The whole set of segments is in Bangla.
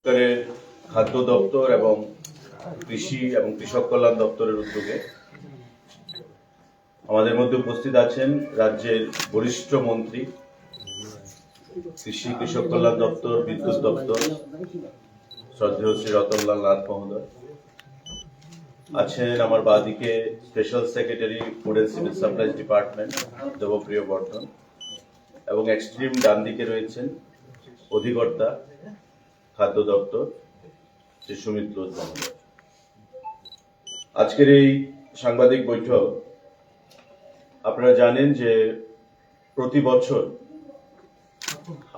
সরকারের খাদ্য দপ্তর এবং কৃষি এবং কৃষক কল্যাণ দপ্তরের উদ্যোগে আমাদের মধ্যে উপস্থিত আছেন রাজ্যের বরিষ্ঠ মন্ত্রী, কৃষি কৃষক কল্যাণ দপ্তর, বিদ্যুৎ দপ্তর, শ্রদ্ধেয় শ্রী রতনলাল নাথ মহোদয় আছেন। আমার বাদিকে special secretary food and civil supplies department Debapriya Bardhan, এবং এক্সট্রিম ডান দিকে রয়েছেন অধিকর্তা খাদ্য দপ্তর শ্রী সুমিত লোধ মহোদয়। আজকের এই সাংবাদিক বৈঠক, আপনারা জানেন যে প্রতি বছর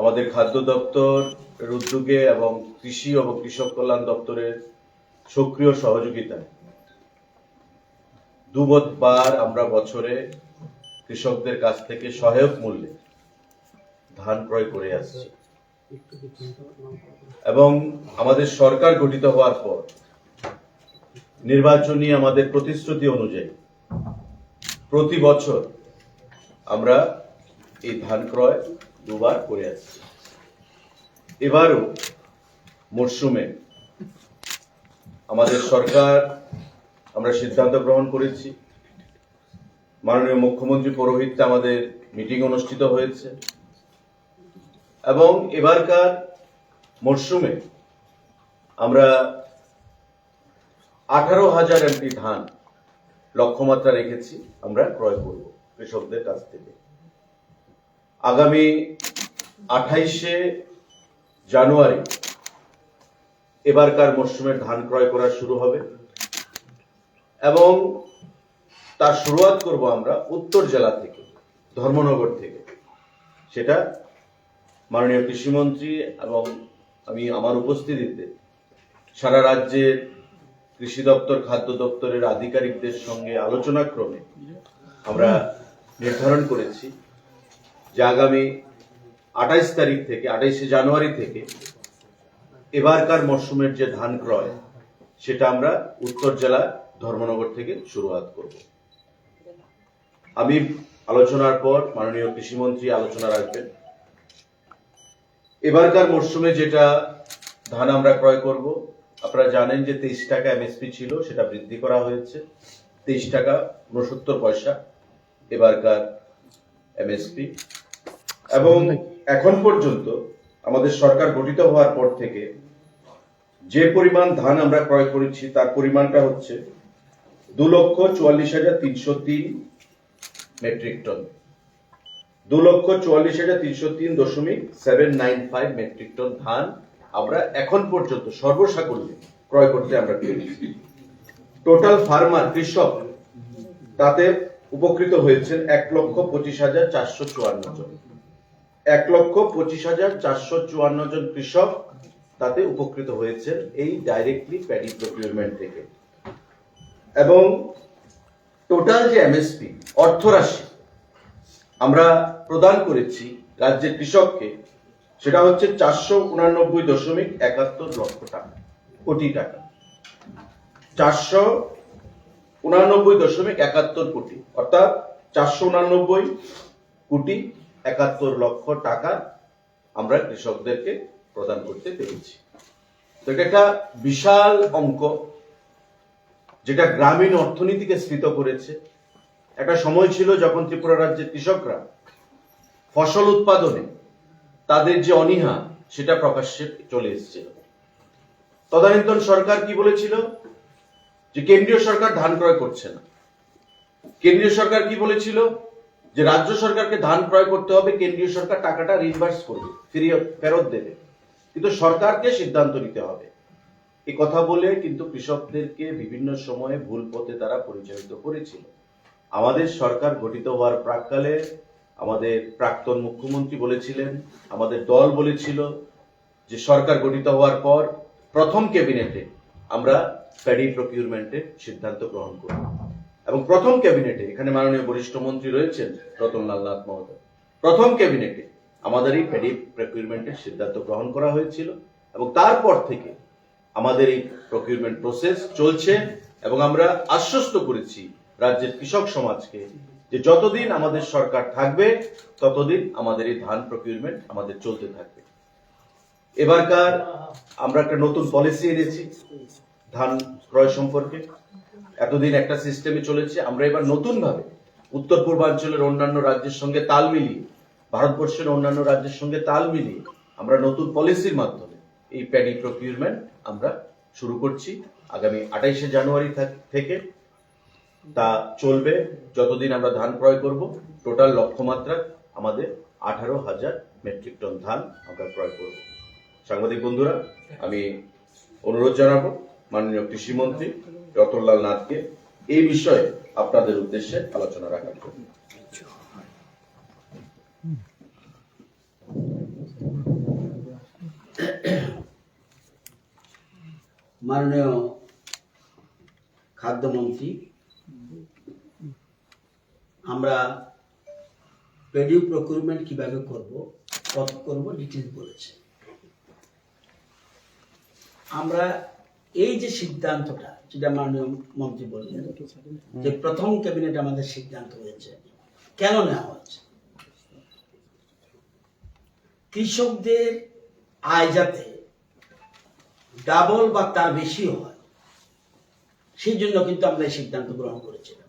আমাদের খাদ্য দপ্তরের উদ্যোগে এবং কৃষি ও কৃষক কল্যাণ দপ্তরের সক্রিয় সহযোগিতায় দুবার আমরা বছরে কৃষকদের কাছ থেকে সহায়ক মূল্যে ধান ক্রয় করে আসছি, এবং আমাদের সরকার গঠিত হওয়ার পর নির্বাচনী আমাদের প্রতিশ্রুতি অনুযায়ী প্রতি বছর আমরা এই ধান ক্রয় দুবার করে আসছি। এবারও মরশুমে আমাদের সরকার আমরা সিদ্ধান্ত গ্রহণ করেছি, মাননীয় মুখ্যমন্ত্রী পৌরোহিত্যে আমাদের মিটিং অনুষ্ঠিত হয়েছে, এবং এবারকার মরশুমে আমরা 18,000 এমটি ধান লক্ষ্যমাত্রা রেখেছি আমরা ক্রয় করব কৃষকদের কাছ থেকে। আগামী 28শে জানুয়ারি এবারকার মরশুমের ধান ক্রয় করা শুরু হবে, এবং তার শুরুয়াত করব আমরা উত্তর জেলা থেকে, ধর্মনগর থেকে। সেটা মাননীয় কৃষিমন্ত্রী এবং আমি আমার উপস্থিতিতে সারা রাজ্যের কৃষি দপ্তর, খাদ্য দপ্তরের আধিকারিকদের সঙ্গে আলোচনা ক্রমে আমরা নির্ধারণ করেছি যে আগামী 28শে জানুয়ারি থেকে এবারকার মরশুমের যে ধান ক্রয় সেটা আমরা উত্তর জেলা ধর্মনগর থেকে শুরুয়াত করব। আমি আলোচনার পর মাননীয় কৃষিমন্ত্রী আলোচনা রাখবেন। এবারকার মরশুমে যেটা ধান আমরা ক্রয় করব, আপনারা জানেন যে 23 টাকা এমএসপি ছিল, সেটা বৃদ্ধি করা হয়েছে 23 টাকা 69 পয়সা এবারকার এমএসপি। এবং এখন পর্যন্ত আমাদের সরকার গঠিত হওয়ার পর থেকে যে পরিমাণ ধান আমরা ক্রয় করেছি তার পরিমাণটা হচ্ছে 2,44,303 মেট্রিক টন। 2,44,303.795 মেট্রিক টন ধান আমরা এখন পর্যন্ত সর্বসাকুল্যে ক্রয় করতে আমরা পেরেছি। টোটাল ফার্মার, কৃষক তাতে উপকৃত হয়েছেন 1,25,454 জন। 1,25,454 জন কৃষক তাতে উপকৃত হয়েছেন এই ডাইরেক্টলি প্যাডি প্রকিউরমেন্ট থেকে। এবং টোটাল যে এমএসপি অর্থরাশি আমরা প্রদান করেছি রাজ্যের কৃষককে, সেটা হচ্ছে 489.71 লক্ষ টাকা, কোটি টাকা। 489.71 কোটি, অর্থাৎ 489,71 লক্ষ টাকা আমরা কৃষকদেরকে প্রদান করতে পেরেছি। তো এটা একটা বিশাল অঙ্ক, যেটা গ্রামীণ অর্থনীতিকে স্ফীত করেছে। একটা সময় ছিল যখন ত্রিপুরা রাজ্যের কৃষকরা ফসল উৎপাদনে তাদের যে অনীহা সেটা প্রকাশ্যে চলে এসেছিল। তদানীন্তন সরকার কি বলেছিল যে কেন্দ্রীয় সরকার ধান ক্রয় করছে না। কেন্দ্রীয় সরকার কি বলেছিল যে রাজ্য সরকারকে ধান ক্রয় করতে হবে, কেন্দ্রীয় সরকার টাকাটা রিভার্স করবে, ফেরত দেবে, কিন্তু সরকারকে সিদ্ধান্ত নিতে হবে। এই কথা বলে কিন্তু কৃষকদেরকে বিভিন্ন সময়ে ভুল পথে তারা পরিচালিত করেছিল। আমাদের সরকার গঠিত হওয়ার প্রাক্কালে আমাদের প্রাক্তন মুখ্যমন্ত্রী বলেছিলেন, আমাদের দল বলেছিল যে সরকার গঠিত হওয়ার পর প্রথম ক্যাবিনেটে আমরা প্যাডি প্রকিউরমেন্টের সিদ্ধান্ত গ্রহণ করব, এবং প্রথম ক্যাবিনেটে, এখানে মাননীয় বরিষ্ঠ মন্ত্রী রয়েছেন রতনলাল নাথ মহোদয়, প্রথম ক্যাবিনেটে আমাদের এই প্যাডি প্রকিউরমেন্টের সিদ্ধান্ত গ্রহণ করা হয়েছিল, এবং তারপর থেকে আমাদের এই প্রকিউরমেন্ট প্রসেস চলছে। এবং আমরা আশ্বস্ত করেছি রাজ্যের কৃষক সমাজকে যে যতদিন আমাদের সরকার থাকবে ততদিন আমাদের এই ধান প্রকিউরমেন্ট আমাদের চলতে থাকবে। এবারকার আমরা একটা নতুন পলিসি এনেছি ধান ক্রয় সম্পর্কে। এতদিন একটা সিস্টেমে চলেছে, আমরা এবার নতুন ভাবে উত্তর পূর্বাঞ্চলের অন্যান্য রাজ্যের সঙ্গে তাল মিলিয়ে, ভারতবর্ষের অন্যান্য রাজ্যের সঙ্গে তাল মিলিয়ে আমরা নতুন পলিসির মাধ্যমে এই প্যাডি প্রকিউরমেন্ট আমরা শুরু করছি আগামী 28শে জানুয়ারি থেকে। তা চলবে যতদিন আমরা ধান ক্রয় করব। টোটাল লক্ষ্যমাত্রা আমাদের 18,000 মেট্রিক টন ধান আমরা ক্রয় করব। সাংবাদিক বন্ধুরা, আমি অনুরোধ জানাবো মাননীয় কৃষিমন্ত্রী রতনলাল নাথকে এই বিষয়ে আপনাদের উদ্দেশ্যে আলোচনা রাখার জন্য। মাননীয় খাদ্যমন্ত্রী, আমরা প্যাডি প্রকিউরমেন্ট কিভাবে করব, কত করব, ডিটেইলস বলেছে। আমরা এই যে সিদ্ধান্তটা, যেটা মাননীয় মন্ত্রী বললেন যে প্রথম ক্যাবিনেট আমাদের সিদ্ধান্ত হয়েছে, কেন নেওয়া হচ্ছে? কৃষকদের আয় যাতে ডাবল বা তার বেশি হয়, সেই জন্য কিন্তু আমরা এই সিদ্ধান্ত গ্রহণ করেছিলাম।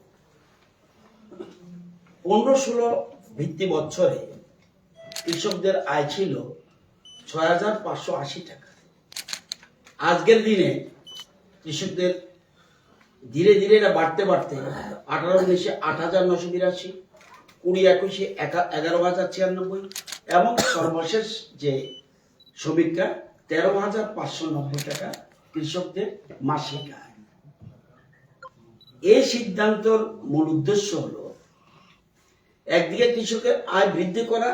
15-16 ভিত্তি বছরে কৃষকদের আয় ছিল 6,580 টাকা। আজকের দিনে কৃষকদের ধীরে ধীরে এটা বাড়তে বাড়তে 18-19-এ 8,982, 20-21-এ 11,096 এবং সর্বশেষ যে সমীক্ষা 13,590 টাকা কৃষকদের মাসিক আয়। এই সিদ্ধান্তর মূল উদ্দেশ্য হলো একদিকে কৃষকের আয় বৃদ্ধি করা,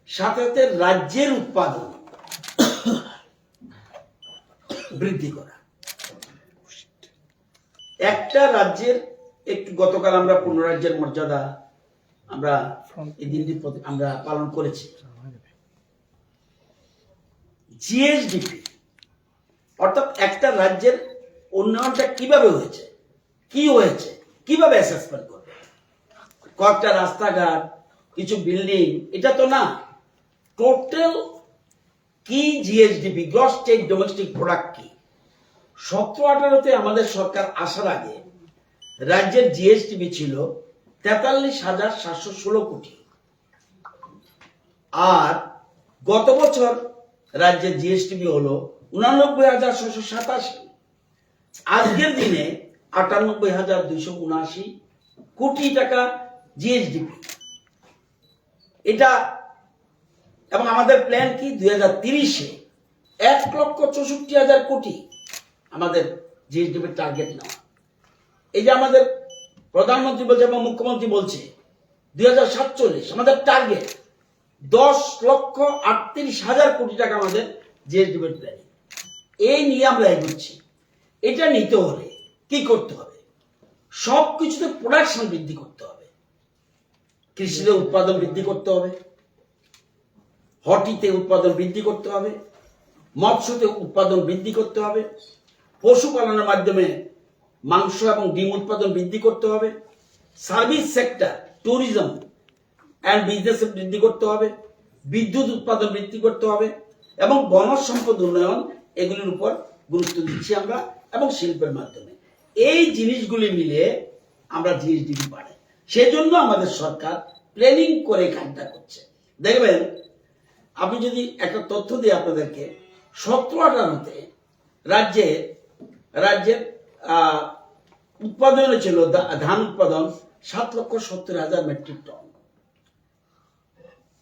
সাথে সাথে রাজ্যের উৎপাদন বৃদ্ধি করা। একটা রাজ্যের একটু, গতকাল আমরা 15 রাজ্যের মর্যাদা আমরা এই দিনটি আমরা পালন করেছি। জিএসডিপি অর্থাৎ একটা রাজ্যের উন্নয়নটা কিভাবে হয়েছে, কি হয়েছে, কিভাবে অ্যাসেসমেন্ট করবে। কয়েকটা রাস্তাঘাট, কিছু বিল্ডিং, এটা তো না, টোটাল কি GSDP, gross state domestic product কি। 17-18-তে আমাদের সরকার আসার আগে রাজ্যের জিএসডিপি ছিল 43,716 কোটি, আর গত বছর রাজ্যের জিএসডিপি হলো 89,687। আজকের দিনে 98,279 কোটি টাকা জিএসডিপি এটা। এবং আমাদের প্ল্যান কি 2030-এ 1,64,000 কোটি আমাদের জিএসডিপি টার্গেট নেওয়া। এই যে আমাদের প্রধানমন্ত্রী বলছে এবং মুখ্যমন্ত্রী বলছে 2047 আমাদের টার্গেট 10,38,000 কোটি টাকা আমাদের জিএসডিপি প্ল্যানিং। এই নিয়ে আমরা এগোচ্ছি। এটা নিতে হলে কি করতে হবে? সবকিছুতে প্রোডাকশন বৃদ্ধি করতে হবে। কৃষিতে উৎপাদন বৃদ্ধি করতে হবে, হর্টিতে উৎপাদন বৃদ্ধি করতে হবে, মৎস্যতে উৎপাদন বৃদ্ধি করতে হবে, পশুপালনের মাধ্যমে মাংস এবং ডিম উৎপাদন বৃদ্ধি করতে হবে, service sector, tourism and business বৃদ্ধি করতে হবে, বিদ্যুৎ উৎপাদন বৃদ্ধি করতে হবে এবং বনজ সম্পদ উন্নয়ন, এগুলির উপর গুরুত্ব দিচ্ছি আমরা, এবং শিল্পের মাধ্যমে। এই জিনিসগুলি মিলে আমরা জিএসডিপি বাড়াই। সেজন্য আমাদের সরকার প্ল্যানিং করে কাজটা করছে। দেখবেন, আপনি যদি একটা তথ্য দিই আপনাদেরকে, 17-18-তে রাজ্যের উৎপাদন ছিল ধান উৎপাদন 7,70,000 মেট্রিক টন।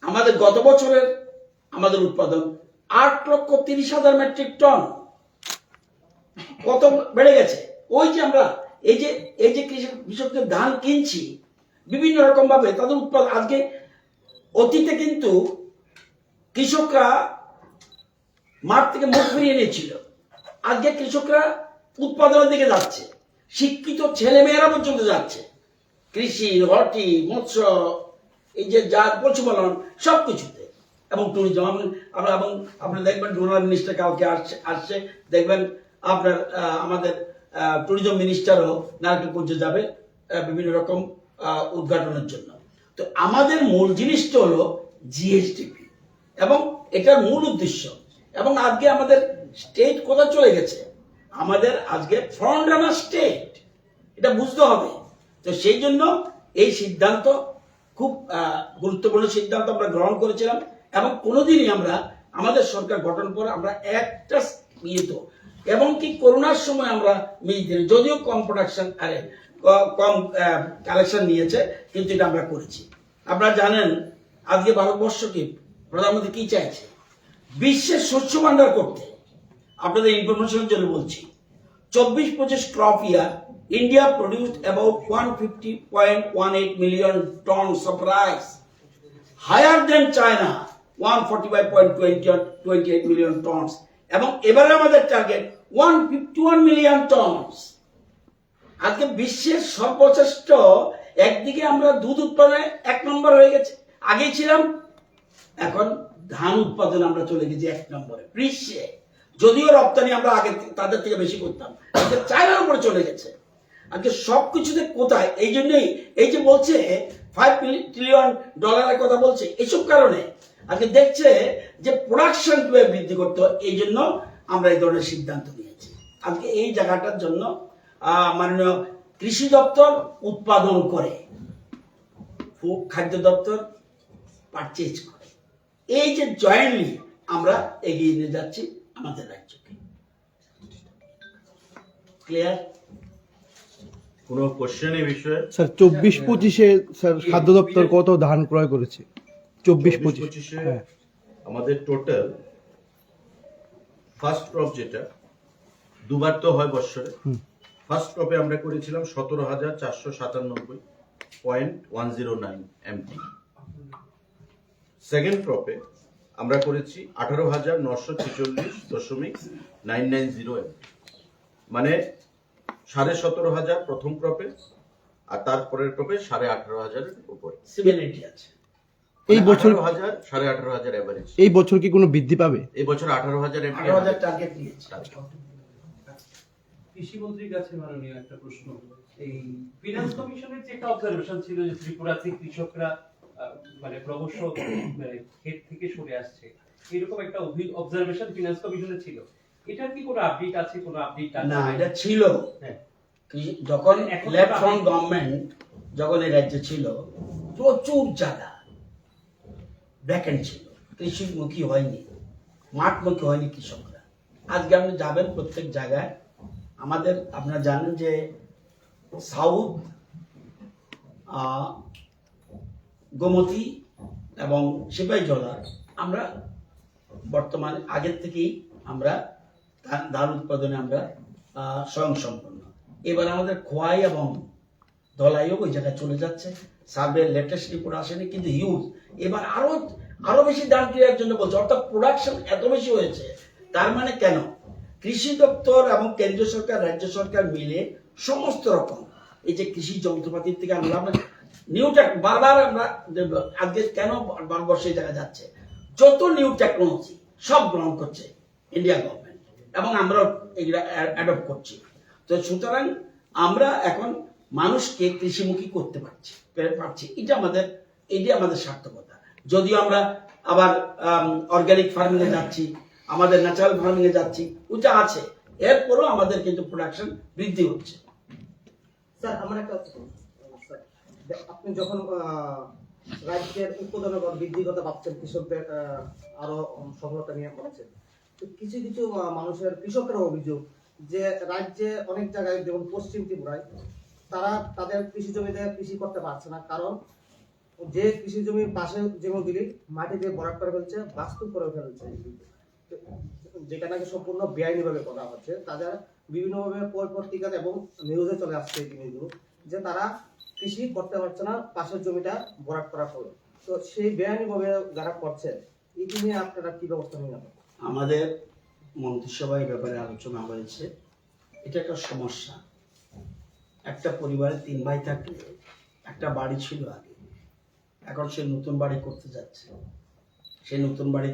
আমাদের গত বছরের আমাদের উৎপাদন 8,30,000 মেট্রিক টন। কত বেড়ে গেছে! ওই যে আমরা এই যে কৃষকদের ধান কিনছি বিভিন্ন রকম ভাবে, তাদের উৎপাদন আজকে, অতীতে কিন্তু কৃষকরা মাঠ থেকে মুখ ফিরিয়ে নিয়েছিল, আজকে কৃষকরা উৎপাদনের দিকে যাচ্ছে, শিক্ষিত ছেলে মেয়েরা পর্যন্ত যাচ্ছে কৃষি, হর্টি, মৎস্য, এই যে যা পশুপালন সবকিছুতে, এবং ট্যুরিজম। আমরা এবং আপনি দেখবেন ডোনার মিনিস্টার কালকে আসছে, দেখবেন আপনার আমাদের ট্যুরিজম মিনিস্টারও নারায়ণগঞ্জে যাবে বিভিন্ন রকম উদ্ঘাটনের জন্য। তো আমাদের মূল জিনিসটা হলো জিএসডিপি, এবং এটার মূল উদ্দেশ্য এবং আজকে আমাদের স্টেট কোথায় চলে গেছে, আমাদের আজকে ফ্রন্ট রানার স্টেট, এটা বুঝতে হবে। তো সেই জন্য এই সিদ্ধান্ত খুব গুরুত্বপূর্ণ সিদ্ধান্ত আমরা গ্রহণ করেছিলাম, এবং কোনোদিনই আমরা আমাদের সরকার গঠন পর আমরা একটা মিলিত, এবং কি করোনার সময় আমরা মিলিত, যদিও কম প্রোডাকশন কম কালেকশন নিয়েছে, কিন্তু এটা আমরা করেছি। আপনারা জানেন আজকে ভারতবর্ষকে প্রধানমন্ত্রী কি চাইছে, বিশ্বের শস্য ভান্ডার করতে। আপনাদের ইনফরমেশনের জন্য বলছি, 24-25 crop year, India produced about 150.18 million tons of rice, higher than China, 145.28 million tons. এবং এবারে আমাদের টার্গেট 151 মিলিয়ন টনস। আজকে বিশ্বের সর্বশ্রেষ্ঠ, একদিকে আমরা দুধ উৎপাদনে 1 নম্বর হয়ে গেছে, আগেই ছিলাম, এখন ধান উৎপাদনে আমরা চলে গেছি 1 নম্বরে বিশ্বে। যদিও রপ্তানি আমরা আগে তাদের থেকে বেশি করতাম, আজকে চায়নার উপরে চলে গেছে। আজকে সবকিছুতে কোথায়, এই জন্যই এই যে বলছে $5 ট্রিলিয়ন কথা বলছে, এইসব কারণে আজকে দেখছে যে প্রোডাকশন কিভাবে বৃদ্ধি করতে হয়, এই জন্য আমরা এই ধরনের সিদ্ধান্ত নিয়েছি। আজকে এই জায়গাটার জন্য মাননীয় কৃষি দপ্তর উৎপাদন করে, খাদ্য দপ্তর পারচেজ করে, এই যে জয়েন্টলি আমরা এগিয়ে নিয়ে যাচ্ছি আমাদের রাজ্যকে। ক্লিয়ার? কোনো কোশ্চেন এই বিষয়ে? স্যার 24-25-এ স্যার খাদ্য দপ্তর কত ধান ক্রয় করেছে? 24-25-এ হ্যাঁ। আমাদের টোটাল ফার্স্ট ক্রপ, যেটা দুবার তো হয় বছরে, ফার্স্ট ক্রপে আমরা করেছিলাম 17,497.109 MT। সেকেন্ড ক্রপে আমরা করেছি 18,946.990 MT, মানে 17,500 প্রথম ক্রপে, আর তারপরের ক্রপে 18,500-এর উপরে সিমিলারিটি আছে। এই বছর 18,000 18,500 এভারেজ। এই বছর কি কোনো বৃদ্ধি পাবে? এই বছর 18,000 MT 18,000 টার্গেট দিয়েছে। কৃষিমন্ত্রীর কাছে মাননীয় একটা প্রশ্ন, এই ফিনান্স কমিশনের যে একটা অবজারভেশন ছিল যে ত্রিপুরাতে কৃষকরা মানে ক্রমশ মানে ক্ষেত থেকে সরে আসছে, এরকম একটা অবজারভেশন ফিনান্স কমিশনে ছিল, এটার কি কোনো আপডেট আছে? কোনো আপডেট না, এটা ছিল হ্যাঁ, যখন এখন লেফট ফ্রন্ট গভর্নমেন্ট যখন এই রাজ্যে ছিল, প্রচুর জায়গা ভ্যাকেন্ট ছিল, কৃষিমুখী হয়নি, মাঠমুখী হয়নি কৃষকরা। আজকে আপনি যাবেন প্রত্যেক জায়গায়, আমাদের আপনারা জানেন যে সাউথ, গোমতী এবং সিপাহীজলা আমরা বর্তমানে আগের থেকেই আমরা ধান উৎপাদনে আমরা স্বয়ংসম্পন্ন। এবার আমাদের খোয়াই এবং ধলাইও ওই জায়গায় চলে যাচ্ছে, সার্ভে লেটেস্ট রিপোর্ট আসেনি, কিন্তু হিউজ এবার আরো বেশি ধান ক্রিয়ার জন্য বলছে, অর্থাৎ প্রোডাকশন এত বেশি হয়েছে। তার মানে কেন, কৃষি দপ্তর এবং কেন্দ্রীয় সরকার রাজ্য সরকার মিলে সমস্ত রকম এই যে কৃষি যন্ত্রপাতির থেকে আমরা নিউ বারবার আমরা আজকে কেন ভারতবর্ষ এই জায়গায় যাচ্ছে, যত নিউ টেকনোলজি সব গ্রহণ করছে ইন্ডিয়া গভর্নমেন্ট, এবং আমরা এগুলা অ্যাডপ্ট করছি। তো সুতরাং আমরা এখন মানুষকে কৃষিমুখী করতে পারছি, এটা আমাদের সার্থকতা। যদিও আমরা আবার অর্গানিক ফার্মিং এ যাচ্ছি, আমাদের ন্যাচারাল ফার্মিং এ যাচ্ছি, ওটা আছে, এরপরও আমাদের কিন্তু প্রোডাকশন বৃদ্ধি হচ্ছে। স্যার আমার একটা স্যার, আপনি যখন রাজ্যের উৎপাদনের বৃদ্ধির কথা ভাবছেন, কৃষকদের আরো সফলতা নিয়ে বলছেন, তো কিছু কিছু মানুষের কৃষকের অভিযোগ যে রাজ্যে অনেক জায়গায়, যেমন পশ্চিম ত্রিপুরায়, তারা তাদের কৃষি জমিতে কৃষি করতে পারছে না, কারণ যে কৃষি জমির পাশে জমিগুলি মাটিতে ভরাট করে ফেলছে, বাস্তু করে ফেলছে, যেটা নাকি সম্পূর্ণ বেআইনিভাবে করা হচ্ছে। তাদের বিভিন্নভাবে পত্রিকাতে এবং নিউজে চলে আসছে এই জিনিসগুলো, যে তারা কৃষি করতে পারছে না পাশের জমিটা ভরাট করার ফলে। তো সেই বেআইনিভাবে যারা করছে, এটি নিয়ে আপনারা কি ব্যবস্থা নেবেন? আমাদের মন্ত্রিসভায় ব্যাপারে আলোচনা হয়েছে, এটা একটা সমস্যা। একটা পরিবারে 3 ভাই থাকলে একটা বাড়ি ছিল আগে, এখন সে নতুন বাড়ি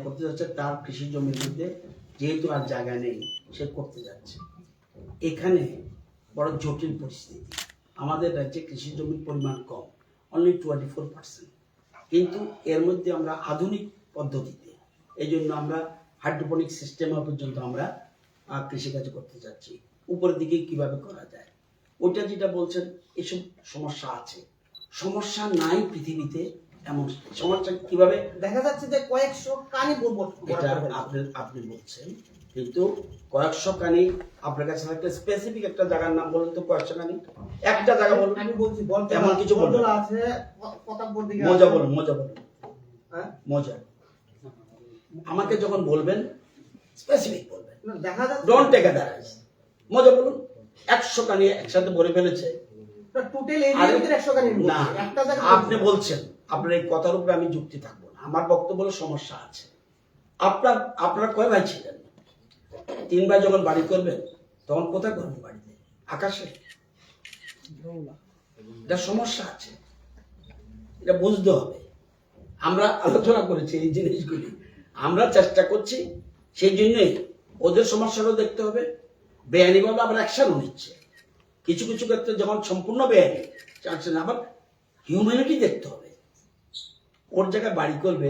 করতে যাচ্ছে, তার কৃষি জমির মধ্যে যেহেতু আর জায়গা নেই, সে করতে যাচ্ছে। এখানে বড় জটিল পরিস্থিতি। আমাদের রাজ্যে কৃষি জমির পরিমাণ কম, অনলি 24%, কিন্তু এর মধ্যে আমরা আধুনিক পদ্ধতিতে, এই জন্য আমরা হাইড্রোপনিক সিস্টেম পর্যন্ত আমরা কৃষিকাজ করতে যাচ্ছি। উপরের দিকে কিভাবে করা যায়, ওইটা যেটা বলছেন, এসব সমস্যা আছে। সমস্যা নাই পৃথিবীতে, এমন সমস্যা কিভাবে দেখা যাচ্ছে যে কয়েকশো কানি বলবো এটা আপনি বলছেন, কিন্তু কয়েকশো কানি আপনার কাছে থাকলে স্পেসিফিক একটা জায়গার নাম বলুন তো, কয়েকশো কানি একটা জায়গা বলুন। আমি বলছি এমন কিছু বলবেন। বলতলা আছে, প্রতাপপুর দিকে মজা আছে। বলুন, মজা বলুন, হ্যাঁ? মজা। আমাকে যখন বলবেন স্পেসিফিক বলবেন, না, দেখা যাচ্ছে ডোন্ট টেক অ্যাডাইস। মজা বলুন, 100 কানি একসাথে ভরে ফেলেছে। টোটাল এরিয়ার ভিতরে 100 কানি না, একটা জায়গা আপনি বলছেন, আপনার এই কথার উপরে আমি যুক্তি থাকবো না। আমার বক্তব্য হলো সমস্যা আছে। আপনার কয় ভাই ছিলেন? 3 ভাই যখন বাড়ি করবেন তখন কোথায় করবেন? বাড়িতে, আকাশে? এটা সমস্যা আছে, এটা বুঝতে হবে। আমরা আলোচনা করেছি এই জিনিসগুলি, আমরা চেষ্টা করছি, সেই জন্যই ওদের সমস্যাটাও দেখতে হবে। বেআইনিভাবে আবার অ্যাকশনও নিচ্ছে কিছু কিছু ক্ষেত্রে, যখন সম্পূর্ণ বেআইনি চাচ্ছে না, আবার হিউম্যানিটি দেখতে হবে। ওর জায়গায় বাড়ি করবে,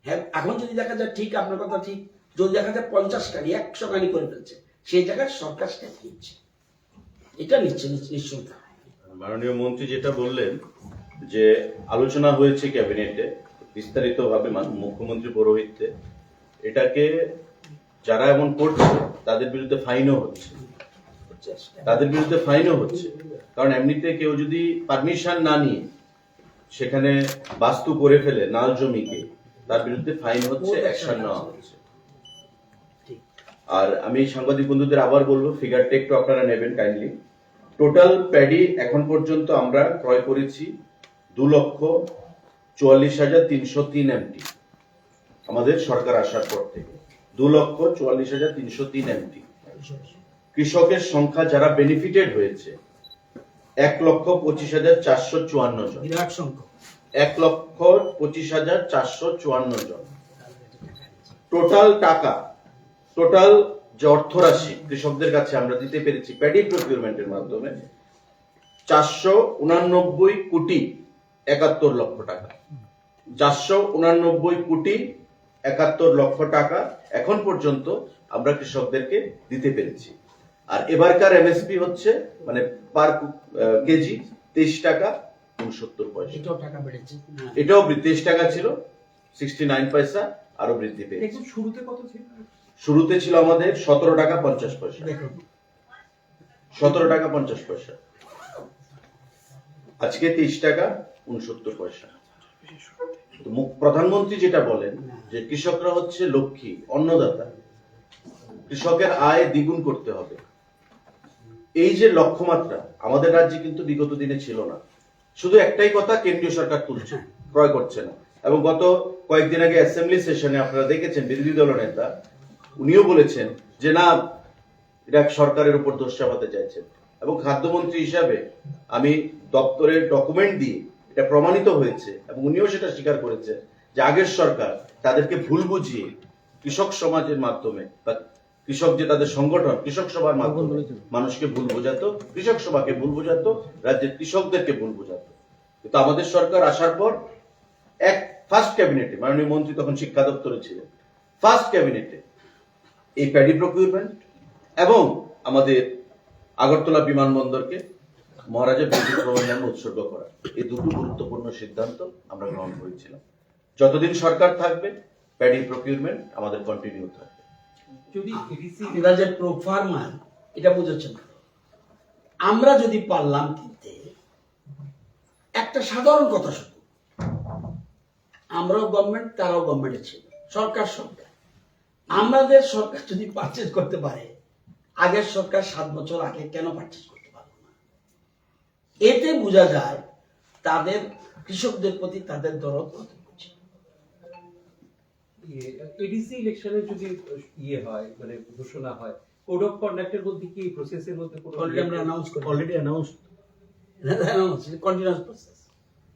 হ্যাঁ, এখন যদি দেখা যায় ঠিক, আপনার কথা ঠিক, যদি দেখা যায় 50 কানি 100 কানি করে ফেলছে, সেই জায়গায় সরকার স্টেপ নিচ্ছে, এটা নিচ্ছে নিশ্চয়ই। মাননীয় মন্ত্রী যেটা বললেন যে আলোচনা হয়েছে ক্যাবিনেটে বিস্তারিতভাবে মুখ্যমন্ত্রী পৌরোহিত্যে, এটাকে যারা এমন করছে তাদের বিরুদ্ধে ফাইনও হচ্ছে, কারণ এমনিতে কেউ যদি পারমিশন না নিয়ে সেখানে বাস্তু করে ফেলে নাল জমিকে, তার বিরুদ্ধে ফাইন হচ্ছে, অ্যাকশন নেওয়া হচ্ছে। আর আমি সাংবাদিক বন্ধুদের আবার বলবো, ফিগারটা একটু আপনারা নেবেন কাইন্ডলি। টোটাল প্যাডি এখন পর্যন্ত আমরা ক্রয় করেছি 2,44,303 এমটি। আমাদের সরকার আসার পর থেকে 2,44,303 এমটি। কৃষকের সংখ্যা যারা বেনিফিটেড হয়েছে 1,25,454 জন। বিরাট সংখ্যক, 1,25,454 জন। টোটাল যে অর্থরাশি কৃষকদের কাছে আমরা দিতে পেরেছি প্যাডি প্রকিউরমেন্টের মাধ্যমে 489 কোটি 71 লক্ষ টাকা। 489 কোটি 71 লক্ষ টাকা এখন পর্যন্ত আমরা কৃষকদেরকে দিতে পেরেছি। আর এবারকার এমএসপি হচ্ছে মানে পার কেজি 23 টাকা 69 পয়সা। এটাও টাকা বেড়েছে। এটাও 23 টাকা ছিল, 69 পয়সা আরো বৃদ্ধি পেয়েছে। দেখুন শুরুতে কত ছিল? শুরুতে ছিল আমাদের 17 টাকা 50 পয়সা। দেখুন 17 টাকা 50 পয়সা, আজকে 23 টাকা 69 পয়সা। তো প্রধানমন্ত্রী যেটা বলেন যে কৃষকরা হচ্ছে লক্ষ্মী, অন্নদাতা, কৃষকের আয় দ্বিগুণ করতে হবে, এই যে লক্ষ্যমাত্রা আমাদের রাজ্যে কিন্তু বিগত দিনে ছিল না। শুধু একটাই কথা, কেন্দ্রীয় সরকার তুলছে, ক্রয় করছে না। এবং গত কয়েকদিন আগে অ্যাসেম্বলি সেশনে আপনারা দেখেছেন বিরোধী দল নেতা উনিও বলেছেন যে না, এটা সরকারের উপর দোষ চাপাতে চাইছেন। এবং খাদ্যমন্ত্রী হিসাবে আমি দপ্তরের ডকুমেন্ট দিয়ে এটা প্রমাণিত হয়েছে, এবং উনিও সেটা স্বীকার করেছেন যে আগের সরকার তাদেরকে ভুল বুঝিয়ে কৃষক সমাজের মাধ্যমে বা কৃষক যে তাদের সংগঠন কৃষক সভার মাধ্যমে মানুষকে ভুল বোঝাতো, কৃষক সভাকে ভুল বোঝাতো, রাজ্যের কৃষকদেরকে ভুল বোঝাতো। কিন্তু আমাদের সরকার আসার পর ফার্স্ট ক্যাবিনেটে, মাননীয় মন্ত্রী তখন শিক্ষা দপ্তরে ছিলেন, ফার্স্ট ক্যাবিনেটে এই প্যাডি প্রকিউরমেন্ট এবং আমাদের আগরতলা বিমানবন্দরকে মহারাজা বিদ্যুৎ প্রবন্ধে উৎসর্গ করা, এই দুটো গুরুত্বপূর্ণ সিদ্ধান্ত আমরা গ্রহণ করেছিলাম। যতদিন সরকার থাকবে প্যাডি প্রকিউরমেন্ট আমাদের কন্টিনিউ থাকবে। যদি এডিসি আমরা যে প্রো ফার্মার, এটা বুঝেছেন, আমরা যদি পারলাম কিনতে, একটা সাধারণ কথা, শুধু আমরাও গভর্নমেন্ট, তারাও গভর্নমেন্টে ছিল, সরকার। আমাদের সরকার যদি পারচেজ করতে পারে, আগের সরকার 7 বছর আগে কেন পারচেজ করতে পারল না? এতে বোঝা যায় তাদের কৃষকদের প্রতি তাদের দরদ কত। এডিসি ইলেকশনের যদি হয়, মানে ঘোষণা হয়, কোড অফ কন্ডাক্টের মধ্যে কি প্রসেসের মধ্যে কোনো অলরেডি আমরা অ্যানাউন্স করি, অলরেডি অ্যানাউন্স কন্টিনিউয়াস প্রসেস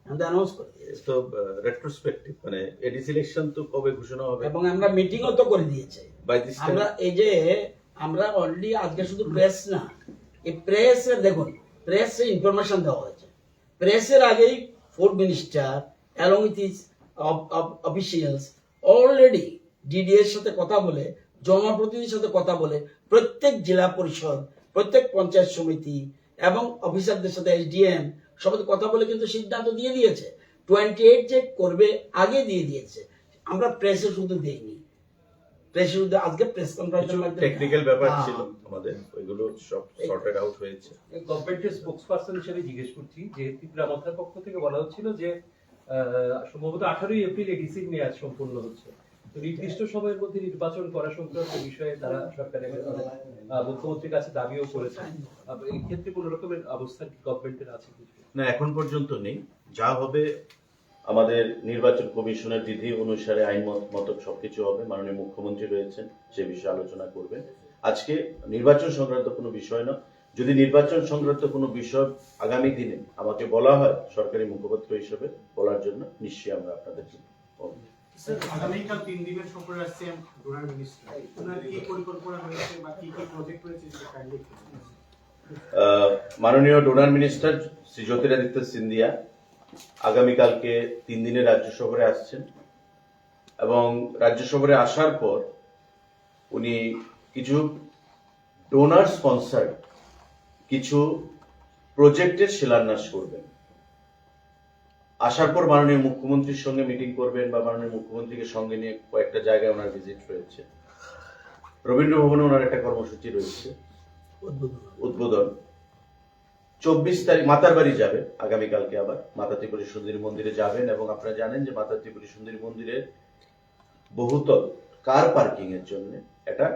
আমরা অ্যানাউন্স করি। তো রেট্রোস্পেক্টিভ মানে এডিসি ইলেকশন তো কবে ঘোষণা হবে, এবং আমরা মিটিংও তো করে দিয়েছি। বাই দিস আমরা এই যে আমরা অলরেডি আজকে শুধু প্রেস না, এই প্রেসে দেখুন, প্রেসে ইনফরমেশন দেওয়া হয়েছে। প্রেসের আগেই food minister along with his officials already ডিডিএর সাথে কথা বলে, জনপ্রতিনিধির সাথে কথা বলে, প্রত্যেক জেলা পরিষদ, প্রত্যেক পঞ্চায়েত সমিতি এবং অফিসারদের সাথে এসডিএম সবাই কথা বলে কিন্তু সিদ্ধান্ত দিয়ে দিয়েছে। 28 যে করবে আগে দিয়ে দিয়েছে। আমরা প্রেসে শুধু দেইনি, প্রেসে শুধু আজকে প্রেস কনফারেন্সের মাধ্যমে টেকনিক্যাল ব্যাপার হ্যাঁ। ছিল আমাদের, ওইগুলো সব সর্টেড আউট হয়েছে। গভর্নমেন্টের স্পোকসপারসন হিসেবে জিজ্ঞেস করছি যে ত্রিপুরা মাথার পক্ষ থেকে বলা হচ্ছিল যে সম্ভবত 18 এপ্রিল এডিসির মেয়াদ সম্পূর্ণ হচ্ছে, তো নির্দিষ্ট সময়ের মধ্যে নির্বাচন করা সংক্রান্ত বিষয়ে তারা সরকারের মুখ্যমন্ত্রীর কাছে দাবিও করেছেন। এই ক্ষেত্রে কোন রকমের অবস্থান গভর্নমেন্টের আছে কিছু? না, এখন পর্যন্ত নেই। যা হবে আমাদের নির্বাচন কমিশনের বিধি অনুসারে আইন মতক সবকিছু হবে। মাননীয় মুখ্যমন্ত্রী রয়েছেন, সে বিষয়ে আলোচনা করবেন। আজকে নির্বাচন সংক্রান্ত কোনো বিষয় না। যদি নির্বাচন সংক্রান্ত কোনো বিষয় আগামী দিনে আমাকে বলা হয় সরকারি মুখপাত্র হিসেবে বলার জন্য, নিশ্চয়ই আমরা আপনাদেরকে বলবো। স্যার, আগামীকাল 3 দিনের সফরে আসছে ডোনার মিনিস্টার, ওনার কি পরিকল্পনা রয়েছে বা কি কি প্রজেক্ট রয়েছে সেটা কাইন্ডলি মাননীয় ডোনার মিনিস্টার শ্রী জ্যোতিরাদিত্য সিন্ধিয়া আগামীকালকে 3 দিনের রাজ্য সফরে আসছেন, এবং রাজ্য সফরে আসার পর উনি কিছু ডোনার স্পন্সার কিছু প্রজেক্টের শিলান্যাস করবেন। আসার পর মাননীয় মুখ্যমন্ত্রীর সঙ্গে মিটিং করবেন, বা মাননীয় মুখ্যমন্ত্রীকে সঙ্গে নিয়ে কয়েকটা জায়গায় ওনার ভিজিট রয়েছে। রবীন্দ্র ভবনে ওনার একটা কর্মসূচি রয়েছে উদ্বোধন। 24 তারিখ মাতার বাড়ি যাবে আগামীকালকে, আবার মাতা ত্রিপুরী সুন্দরী মন্দিরে যাবেন। এবং আপনারা জানেন যে মাতা ত্রিপুরী সুন্দরী মন্দিরের বহুতল কার পার্কিং এর জন্য একটা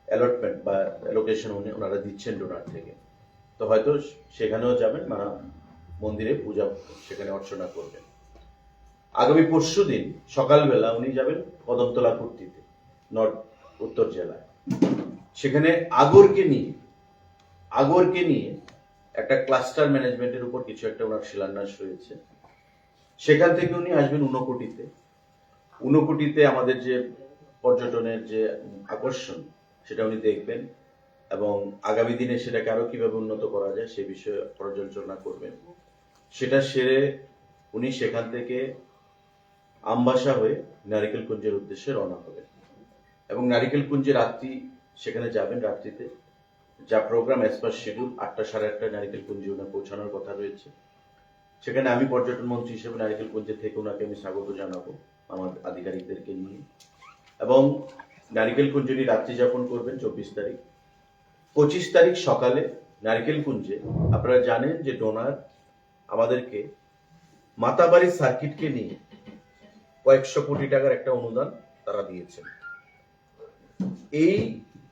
অ্যালটমেন্ট বা অ্যালোকেশন ওনারা দিচ্ছেন ডোনার থেকে। তো হয়তো সেখানেও যাবেন, মন্দিরে পূজা সেখানে অর্চনা করবেন। আগামী পরশুদিন সকালবেলা উনি যাবেন কদমতলা কুর্তিতে, উত্তর জেলায়। সেখানে আগরকে নিয়ে একটা ক্লাস্টার ম্যানেজমেন্টের উপর কিছু একটা ওনার শিলান্যাস রয়েছে। সেখান থেকে উনি আসবেন ঊনকোটিতে আমাদের যে পর্যটনের যে আকর্ষণ সেটা উনি দেখবেন, এবং আগামী দিনে সেটাকে আরো কিভাবে উন্নত করা যায় সে বিষয়ে পর্যালোচনা করবেন। সেটা সেরে উনি সেখান থেকে আমবাসা হয়ে নারিকেলকুঞ্জের উদ্দেশ্যে রওনা হবেন, এবং নারিকেলকুঞ্জে রাত্রি সেখানে যাবেন। রাত্রিতে যা প্রোগ্রাম অ্যাজ পার শিডিউল 8টা সাড়ে 8টায় নারিকেলকুঞ্জে ওনার পৌঁছানোর কথা রয়েছে। সেখানে আমি পর্যটন মন্ত্রী হিসেবে নারিকেলকুঞ্জে থেকে ওনাকে আমি স্বাগত জানাবো আমার আধিকারিকদেরকে নিয়ে, এবং নারিকেলকুঞ্জে উনি রাত্রি যাপন করবেন 24 তারিখ। 25 তারিখ সকালে নারিকেলকুঞ্জে আপনারা জানেন যে ডোনার আমাদেরকে মাতাবাড়ি সার্কিটকে নিয়ে কয়েকশো কোটি টাকার একটা অনুদান তারা দিয়েছেন। এই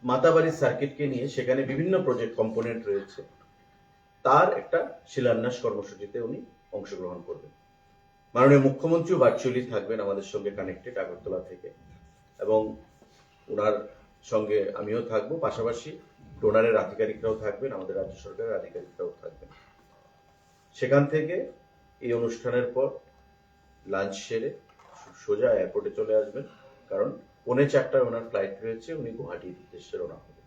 মাতাবাড়ি সার্কিটকে নিয়ে সেখানে বিভিন্ন প্রজেক্ট কম্পোনেন্ট রয়েছে, তার একটা শিলান্যাস কর্মসূচিতে উনি অংশগ্রহণ করবেন। মাননীয় মুখ্যমন্ত্রীও ভার্চুয়ালি থাকবেন আমাদের সঙ্গে কানেক্টেড আগরতলা থেকে, এবং ওনার সঙ্গে আমিও থাকবো। পাশাপাশি ডোনারের আধিকারিকরাও থাকবেন, আমাদের রাজ্য সরকারের আধিকারিকরাও থাকবেন। সেখান থেকে এই অনুষ্ঠানের পর লাঞ্চ সেরে সোজা এয়ারপোর্টে চলে আসবেন, কারণ 3:45 ওনার ফ্লাইট রয়েছে, উনি গুয়াহাটির উদ্দেশ্যে রওনা হবেন।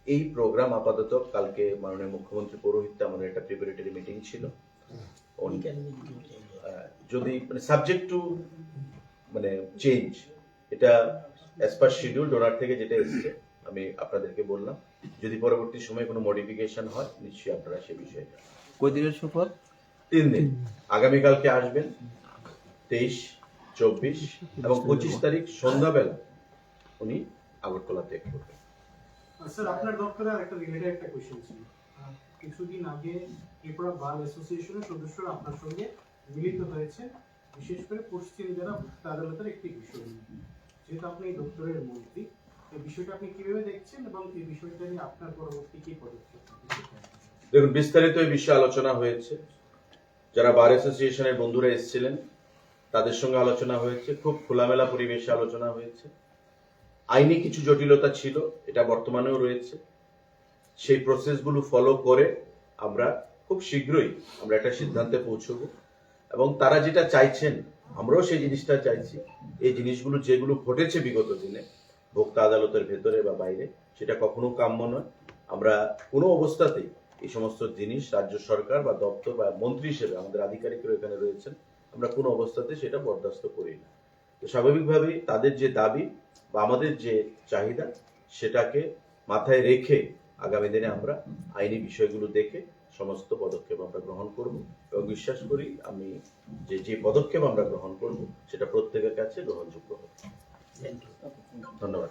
এই প্রোগ্রাম আপাতত কালকে মাননীয় মুখ্যমন্ত্রী পৌরোহিত্যে আমাদের একটা প্রিপারেটরি মিটিং ছিল। যদি সাবজেক্ট টু চেঞ্জ, এটা অ্যাজ পার শিডিউল ডোনার থেকে যেটা এসছে আমি আপনাদেরকে বললাম। যদি পরবর্তী সময়ে কোনো মডিফিকেশন হয় নিশ্চয়ই আপনারা সে বিষয়ে কয়দিনের সফর? 3 দিন। আগামীকালকে আসবেন 23, 24 এবং 25 তারিখ সন্ধ্যাবেলা উনি আগরতলা ত্যাগ করবেন। স্যার, আপনার দপ্তরে একটা রিলেটেড একটা কোশ্চেন ছিল। কিছুদিন আগে ত্রিপুরা বার অ্যাসোসিয়েশনের সদস্যরা আপনার সঙ্গে মিলিত হয়েছে, বিশেষ করে পশ্চিম জেলা ভোক্তা আদালতের একটি বিষয় নিয়ে। যেহেতু আপনি এই দপ্তরের মন্ত্রী, এই বিষয়টা আপনি কিভাবে দেখছেন এবং এই বিষয়টা নিয়ে আপনার পরবর্তী কি পদক্ষেপ? দেখুন, বিস্তারিত এই বিষয়ে আলোচনা হয়েছে। যারা বার অ্যাসোসিয়েশনের বন্ধুরা এসেছিলেন তাদের সঙ্গে আলোচনা হয়েছে, খুব খোলামেলা পরিবেশে আলোচনা হয়েছে। আইনি কিছু জটিলতা ছিল, এটা বর্তমানেও রয়েছে। সেই প্রসেসগুলো ফলো করে আমরা খুব শীঘ্রই আমরা একটা সিদ্ধান্তে পৌঁছবো, এবং তারা যেটা চাইছেন আমরাও সেই জিনিসটা চাইছি। এই জিনিসগুলো যেগুলো ঘটেছে বিগত দিনে ভোক্তা আদালতের ভেতরে বা বাইরে, সেটা কখনো কাম্য নয়। আমরা কোনো অবস্থাতেই এই সমস্ত জিনিস রাজ্য সরকার বা দপ্তর বা মন্ত্রী হিসেবে আমাদের আধিকারিকরা এখানে রয়েছেন, আমরা কোনো অবস্থাতে সেটা বরদাস্ত করি না। তো স্বাভাবিকভাবেই তাদের যে দাবি বা আমাদের যে চাহিদা সেটাকে মাথায় রেখে আগামী দিনে আমরা আইনি বিষয়গুলো দেখে সমস্ত পদক্ষেপ আমরা গ্রহণ করব এবং বিশ্বাস করি আমি যে পদক্ষেপ আমরা গ্রহণ করব সেটা প্রত্যেকের কাছে গ্রহণযোগ্য হবে। ধন্যবাদ।